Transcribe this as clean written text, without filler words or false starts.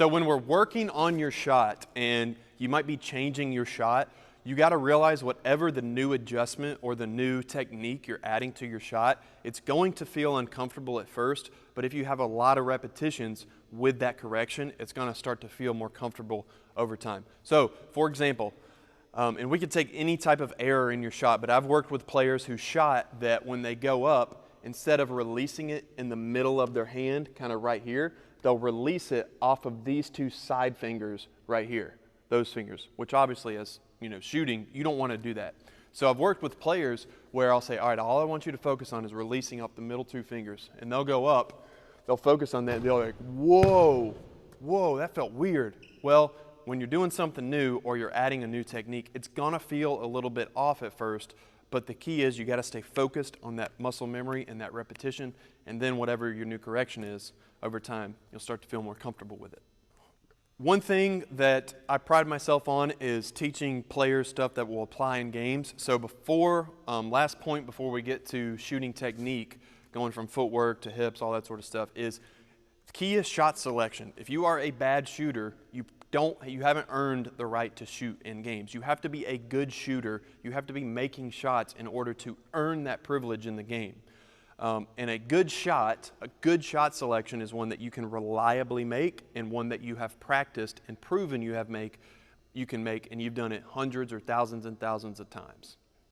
So when we're working on your shot and you might be changing your shot, you got to realize whatever the new adjustment or the new technique you're adding to your shot, it's going to feel uncomfortable at first, but if you have a lot of repetitions with that correction, it's going to start to feel more comfortable over time. So, for example, and we could take any type of error in your shot, but I've worked with players who shot that when they go up, instead of releasing it in the middle of their hand, kind of right here, they'll release it off of these two side fingers right here, those fingers, which obviously as shooting, you don't want to do that. So I've worked with players where I'll say, all right, all I want you to focus on is releasing off the middle two fingers. And they'll go up, they'll focus on that, and they'll be like, whoa, that felt weird. Well, when you're doing something new or you're adding a new technique, it's gonna feel a little bit off at first, but the key is you gotta stay focused on that muscle memory and that repetition, and then whatever your new correction is, over time, you'll start to feel more comfortable with it. One thing that I pride myself on is teaching players stuff that will apply in games. So before, last point before we get to shooting technique, going from footwork to hips, all that sort of stuff, is key is shot selection. If you are a bad shooter, you haven't earned the right to shoot in games. You have to be a good shooter. You have to be making shots in order to earn that privilege in the game. And a good shot selection is one that you can reliably make and one that you have practiced and proven you can make, and you've done it hundreds or thousands and thousands of times.